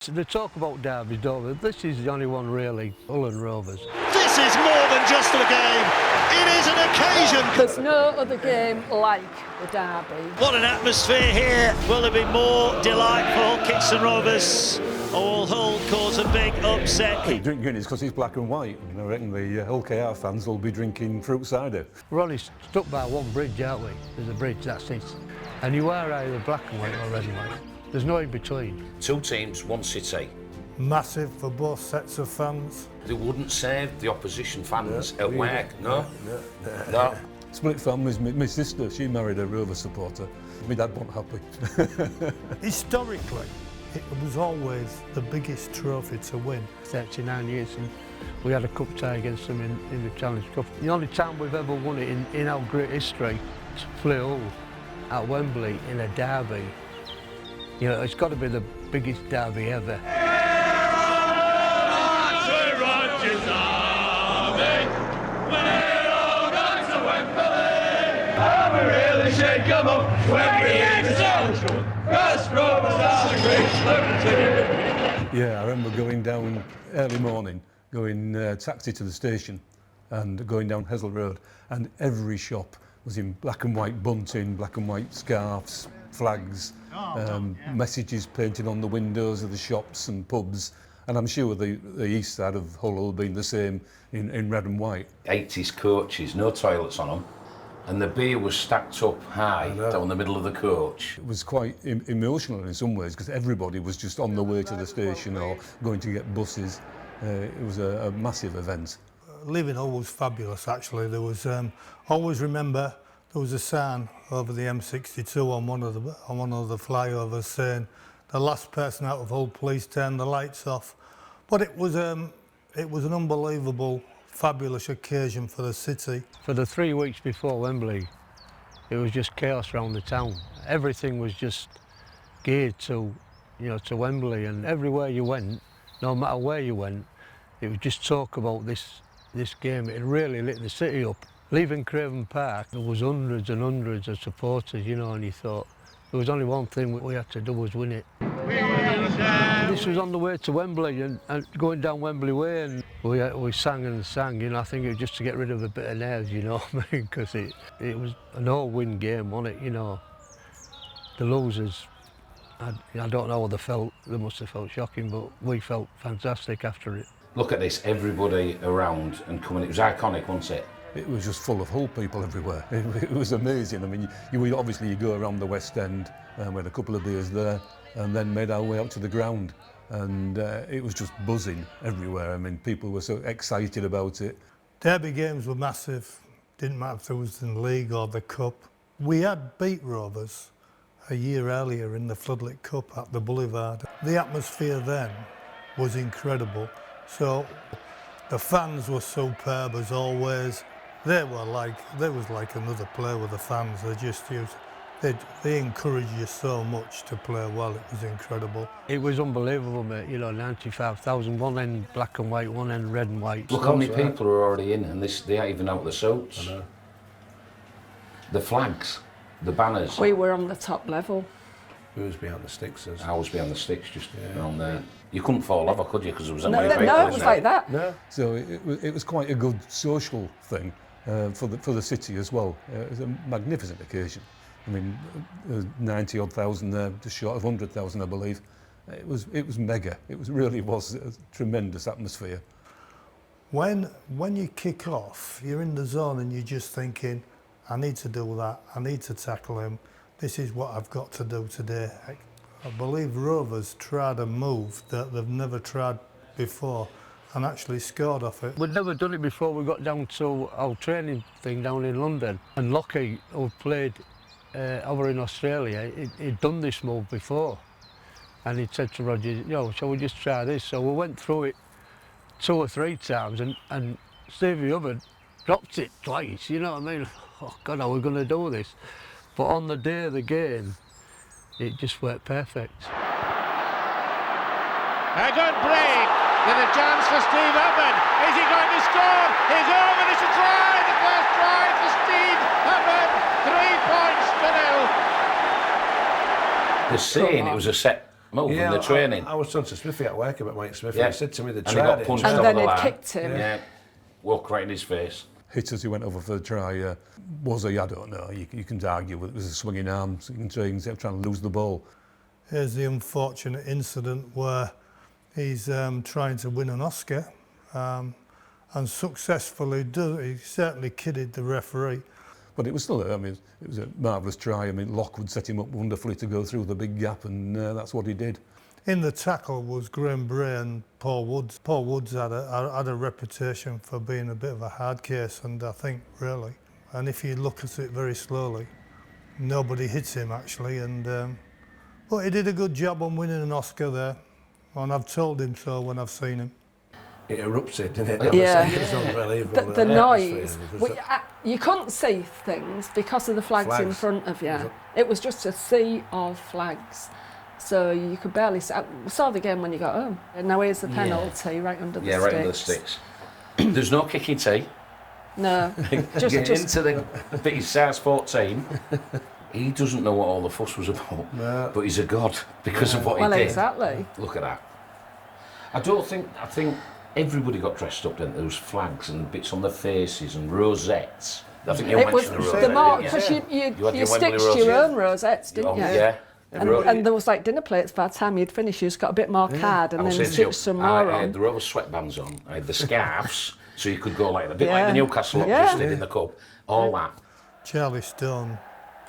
So they talk about derbies, don't they? This is the only one really, Hull and Rovers. This is more than just a game, it is an occasion. There's no other game like the derby. What an atmosphere here. Will there be more delightful Kingston Rovers? All Hull cause a big upset. They drink Guinness because it's black and white. And I reckon the Hull KR fans will be drinking fruit cider. We're only stuck by one bridge, aren't we? There's a bridge, that's it. And you are either black and white or red and white. There's no in between. Two teams, one city. Massive for both sets of fans. They wouldn't save the opposition fans at work, no? No. Split families. My sister, she married a Rover supporter. My dad wasn't happy. Historically, it was always the biggest trophy to win. 39 years and we had a cup tie against them in the Challenge Cup. The only time we've ever won it in our great history, Hull at Wembley in a derby. You know, it's got to be the biggest derby ever. Yeah, I remember going down early morning, going taxi to the station and going down Hessel Road, and every shop was in black and white bunting, black and white scarves, flags, messages painted on the windows of the shops and pubs. And I'm sure the east side of Hull will be the same in red and white. 80s coaches, no toilets on them, and the beer was stacked up high down the middle of the coach. It was quite emotional in some ways because everybody was just on the way to the station or going to get buses. It was a massive event. Living Hull was fabulous, actually. There was, always remember, there was a sign over the M62 on one of the flyovers saying, "The last person out of Hull, please turn the lights off." But it was an unbelievable, fabulous occasion for the city. For the 3 weeks before Wembley, it was just chaos around the town. Everything was just geared to, to Wembley, and everywhere you went, no matter where you went, it was just talk about this game. It really lit the city up. Leaving Craven Park, there was hundreds and hundreds of supporters, and you thought there was only one thing we had to do was win it. This was on the way to Wembley and going down Wembley Way, and we sang and sang. I think it was just to get rid of a bit of nerves, because it was an all-win game, wasn't it? The losers, I don't know how they felt. They must have felt shocking, but we felt fantastic after it. Look at this, everybody around and coming. It was iconic, wasn't it? It was just full of Hull people everywhere. It was amazing. I mean, you go around the West End, we had a couple of beers there, and then made our way out to the ground. And it was just buzzing everywhere. I mean, people were so excited about it. Derby games were massive. Didn't matter if it was in the league or the cup. We had beat Rovers a year earlier in the Floodlit Cup at the Boulevard. The atmosphere then was incredible. So the fans were superb as always. There was like another player with the fans. They encouraged you so much to play well. It was incredible. It was unbelievable, mate. 95,000, one end black and white, one end red and white. Look how many people are already in, and they aren't even out the suits. I know. The flags, the banners. We were on the top level. Who was behind the sticks? I was behind the sticks, just around there. You couldn't fall over, could you? Because there was that many people. No, it was like that. No. So it was quite a good social thing for the city as well. It was a magnificent occasion. I mean, 90-odd thousand there, just short of 100,000, I believe. It was mega. It really was a tremendous atmosphere. When you kick off, you're in the zone and you're just thinking, I need to do that. I need to tackle him. This is what I've got to do today. I believe Rovers tried a move that they've never tried before and actually scored off it. We'd never done it before we got down to our training thing down in London. And Lockie, who played over in Australia, he'd done this move before. And he'd said to Roger, shall we just try this? So we went through it 2 or 3 times and Stevie Hubbard dropped it twice, you know what I mean? Oh God, how are we going to do this? But on the day of the game, it just worked perfect. A good break. There's a chance for Steve Hubbard. Is he going to score? He's over. It's a try. The first try for Steve Hubbard. 3 points to nil. They're saying it was a set move in the training. I was talking to Smithy at work about Mike Smith, Yeah. and he said to me they And he tried got it. punched And over then the he'd line. kicked him. Yeah, walk right in his face. Hit as he went over for the try. Was he? I don't know. You can argue with it was a swinging arm. So you can say he's trying to lose the ball. Here's the unfortunate incident where he's trying to win an Oscar and successfully does. He certainly kidded the referee. But it was still, I mean, it was a marvellous try. I mean, Lockwood set him up wonderfully to go through the big gap, and that's what he did. In the tackle was Graham Bray and Paul Woods. Paul Woods had a reputation for being a bit of a hard case, and I think really, and if you look at it very slowly, nobody hits him actually, and but he did a good job on winning an Oscar there, and I've told him so when I've seen him. It erupted, didn't it? Yeah. It was unbelievable. The noise. It was You couldn't see things because of the flags in front of you. It was just a sea of flags. So you could barely see. I saw the game when you got home. And now here's the penalty right under the sticks. Yeah, right under the sticks. There's no kicky tee. No, just Into the bit he's size 14. He doesn't know what all the fuss was about. No. But he's a god because of what he well, did. exactly. Look at that. I think everybody got dressed up, didn't they? There was flags and bits on their faces and rosettes. I think you It was mentioned the the rosette, more didn't you? because You had you your Wembley stitched rosette. your own rosettes, didn't Oh, you? yeah. And there was like dinner plates by the time you'd finish. You just got a bit more card and I was then saying to you, stitched some I more had on. the rubber sweatbands on. I had the scarves, so you could go like a bit like Yeah. the Newcastle Yeah. just did in the cup. All that. Charlie Stone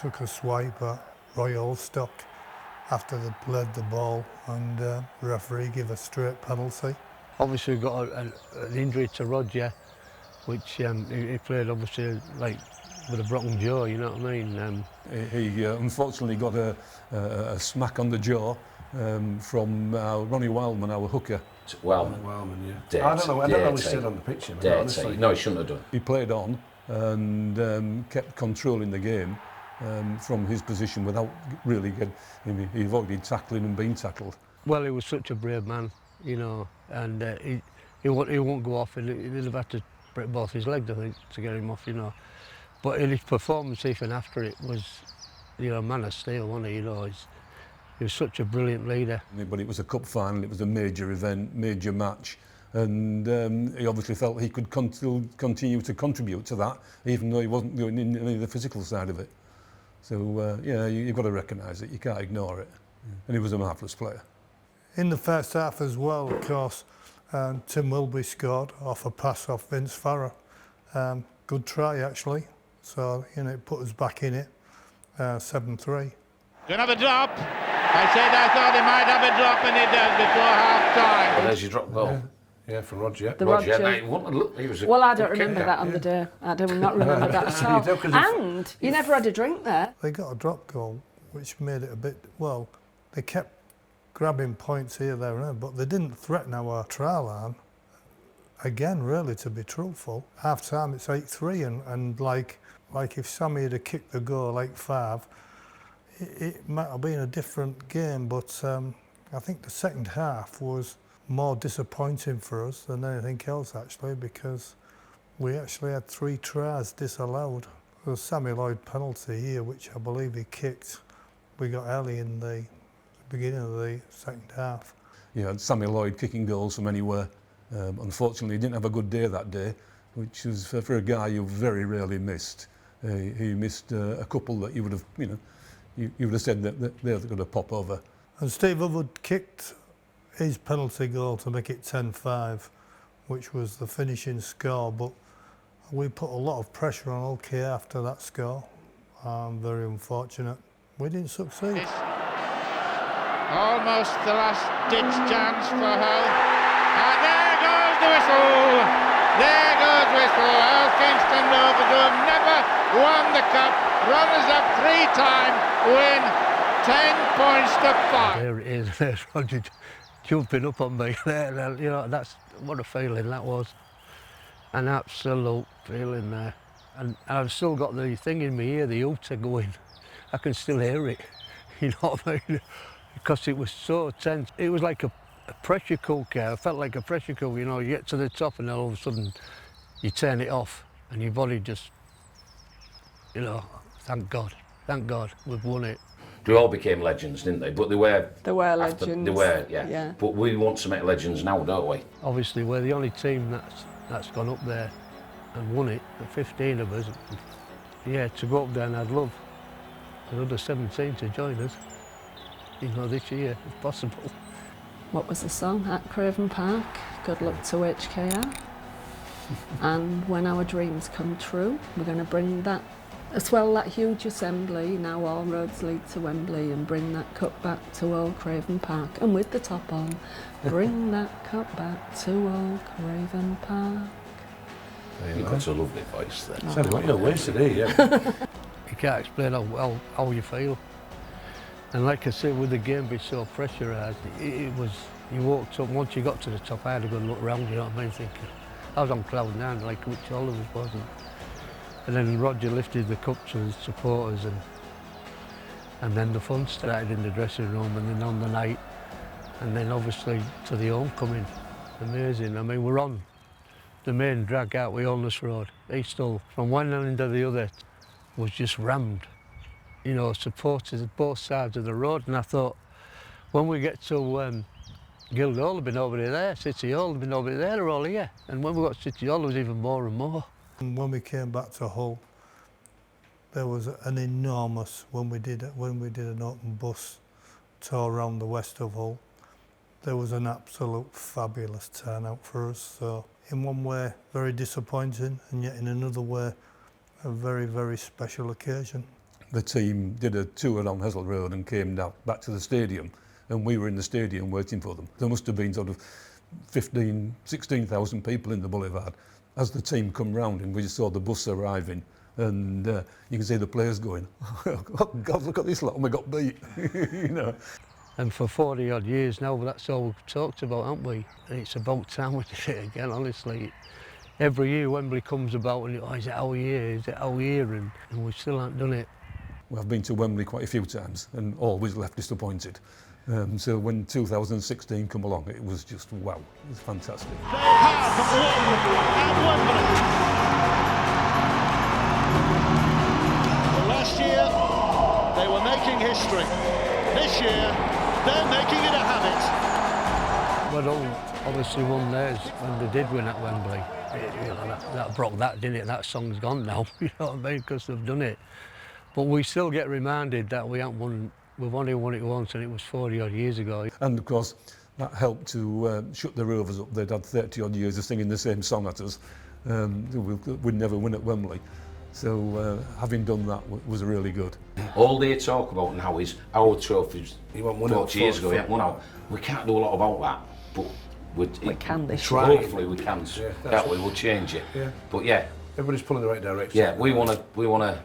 took a swipe at Roy Allstock after they played the ball, and the referee gave a straight penalty. Obviously we got an injury to Roger, which he played obviously like with a broken jaw, you know what I mean? He unfortunately got a smack on the jaw from Ronnie Wildman, our hooker. Wellman. Wellman, yeah. Dirty, I don't know how he dirty. stood on the pitch. Dirty. No, he shouldn't have done. He played on and kept controlling the game from his position without really he avoided tackling and being tackled. Well, he was such a brave man, you know, and he won't go off, and he'd have had to break both his legs, I think, to get him off, you know. But in his performance, even after it, was, you know, man of steel, wasn't he? You know, he was such a brilliant leader. But it was a cup final, it was a major event, major match, and he obviously felt he could continue to contribute to that, even though he wasn't doing any of the physical side of it. So, yeah, you've got to recognise it, you can't ignore it. And he was a marvellous player. In the first half as well, of course, Tim Wilby scored off a pass off Vince Farrer. Good try, actually. So, you know, it put us back in it, 7-3. Going to have a drop. I thought he might have a drop, and he does before half-time. Well, there's your drop goal. Yeah, from Roger. The Roger. Roger. Look, he was a Well, I don't good remember kicker. that on the day. I do not remember that at all. You do, 'cause And you never had a drink there. They got a drop goal, which made it a bit, well, they kept grabbing points here, there and there, but they didn't threaten our try line. Again, really, to be truthful, half-time it's 8-3, and like if Sammy had kicked the goal 8-5, it might have been a different game, but I think the second half was more disappointing for us than anything else, actually, because we actually had 3 tries disallowed. There was a Sammy Lloyd penalty here, which I believe he kicked. We got early in the beginning of the second half. Yeah, Sammy Lloyd kicking goals from anywhere. Unfortunately, he didn't have a good day that day, which was for a guy you very rarely missed. He missed a couple that you would have, you know, you would have said that they're going to pop over. And Steve Wood kicked his penalty goal to make it 10-5, which was the finishing score, but we put a lot of pressure on OK after that score. Very unfortunate. We didn't succeed. Almost the last-ditch chance for Hull. And there goes the whistle. There goes whistle. Hull Kingston Rovers, who have never won the cup. Runners-up 3-time win. 10 points to 5. There it is, there's Roger jumping up on me there, you know, that's what a feeling that was. An absolute feeling there. And I've still got the thing in my ear, the utter going. I can still hear it, you know what I mean? Because it was so tense. It was like a pressure cooker. I felt like a pressure cooker, you know, you get to the top and then all of a sudden you turn it off and your body just, you know, thank God, we've won it. They all became legends, didn't they? But they were... They were after, legends. They were, yeah. Yeah. But we want to make legends now, don't we? Obviously, we're the only team that's gone up there and won it, the 15 of us. Yeah, to go up there, and I'd love another 17 to join us, you know, this year, if possible. What was the song? At Craven Park, good luck to HKR. And when our dreams come true, we're going to bring that, as well, that huge assembly, now all roads lead to Wembley, and bring that cup back to Old Craven Park. And with the top on, bring that cup back to Old Craven Park. You've got a lovely voice there. Sounds like you're wasted here, yeah. You can't explain how you feel. And like I said, with the game being so pressurised, it was, you walked up, once you got to the top, I had a good look around, you know what I mean, thinking, I was on cloud nine, like which all of us wasn't. And then Roger lifted the cup to the supporters, and then the fun started in the dressing room, and then on the night, and then obviously to the homecoming. Amazing. I mean, we're on the main drag out with Honest Road. Eastall, from one end to the other, was just rammed. You know, supporters at both sides of the road, and I thought, when we get to Guildhall, there'll be nobody there. City Hall, there'll be nobody there. They're all here. And when we got to City Hall, there was even more and more. And when we came back to Hull, there was an enormous, when we did an open bus tour around the west of Hull, there was an absolute fabulous turnout for us. So in one way, very disappointing, and yet in another way, a very, very special occasion. The team did a tour around Hessel Road and came down back to the stadium, and we were in the stadium waiting for them. There must have been sort of 16,000 people in the boulevard. As the team come round and we just saw the bus arriving, and you can see the players going, oh God, look at this lot, and we got beat, you know. And for 40 odd years now, that's all we've talked about, haven't we? And it's about time we did it again, honestly. Every year Wembley comes about and is it our year, is it our year? And we still haven't done it. Well, I've been to Wembley quite a few times and always left disappointed. So when 2016 come along, it was just wow, it was fantastic. They have won at Wembley. Well, last year they were making history. This year they're making it a habit. Well, obviously won theirs when they did win at Wembley. You know, that broke that, didn't it? That song's gone now, you know what I mean, because they've done it. But we still get reminded that we haven't won. We've only won it once, and it was 40 odd years ago. And of course, that helped to shut the Rovers up. They'd had 30 odd years of singing the same song at us. We'd never win at Wembley. So having done that was really good. All they talk about now is our trophies. You won't win 40 years ago, we haven't won out. We can't do a lot about that, but We can this year. year. Hopefully we can. Yeah, That way we'll change it. Yeah. But yeah. Everybody's pulling in the right direction. Yeah, we wanna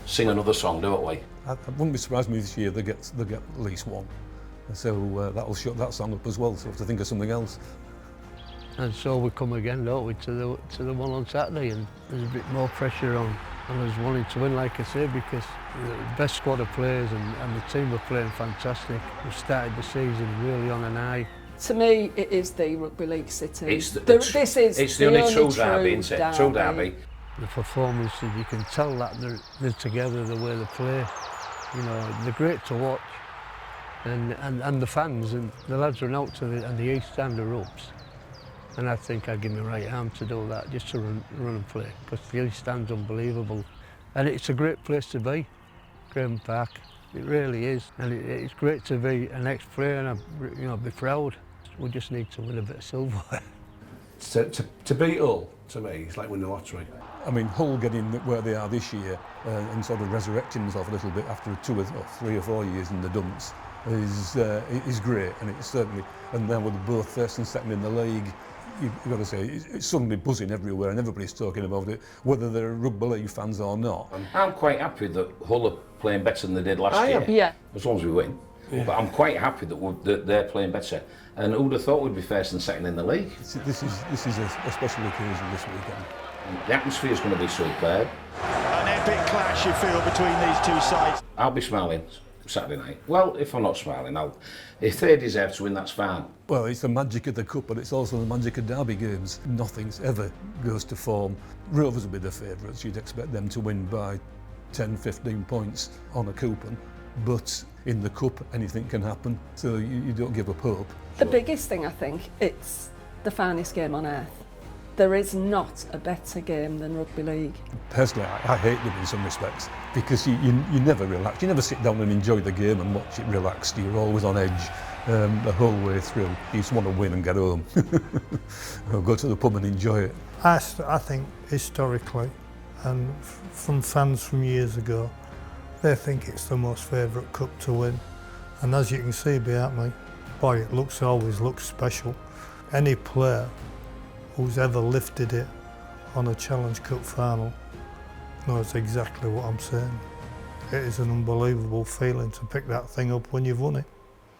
sing another song, don't we? I wouldn't be surprised me this year they get at least one. So that'll shut that song up as well. So we have to think of something else. And so we come again, don't we, to the one on Saturday, and there's a bit more pressure on us wanting to win, like I say, because the best squad of players and the team are playing fantastic. We've started the season really on an high. To me, it is the Rugby League City. It's this is it's the only true derby, isn't it? True derby. The performances, you can tell that they're together, the way they play. You know, they're great to watch. And the fans, and the lads run out and the East Stand are ups. And I think I'd give my right arm to do that, just to run and play, because the East Stand's unbelievable. And it's a great place to be, Craven Park. It really is. And it's great to be an ex-player and be proud. We just need to win a bit of silverware. To beat Hull, to me, it's like winning the lottery. I mean, Hull getting where they are this year and sort of resurrecting themselves a little bit after 2 or 3 or 4 years in the dumps is great, and it's certainly. And then with both first and second in the league, you've got to say it's suddenly buzzing everywhere, and everybody's talking about it, whether they're Rugby League fans or not. I'm quite happy that Hull are playing better than they did last year. Yeah. As long as we win. Yeah. But I'm quite happy that they're playing better. And who'd have thought we'd be first and second in the league? This is a special occasion this weekend. The atmosphere is going to be superb. An epic clash, you feel, between these two sides. I'll be smiling Saturday night. Well, if I'm not smiling, if they deserve to win, that's fine. Well, it's the magic of the Cup, but it's also the magic of derby games. Nothing's ever goes to form. Rovers will be the favourites. You'd expect them to win by 10, 15 points on a coupon. but in the cup anything can happen, so you don't give up hope. The biggest thing, I think, it's the finest game on earth. There is not a better game than rugby league. Personally, I hate them in some respects because you never relax. You never sit down and enjoy the game and watch it relaxed. You're always on edge the whole way through. You just want to win and get home. Or go to the pub and enjoy it. I think historically, and from fans from years ago, they think it's the most favourite cup to win. And as you can see behind me, boy, it always looks special. Any player who's ever lifted it on a Challenge Cup final knows exactly what I'm saying. It is an unbelievable feeling to pick that thing up when you've won it.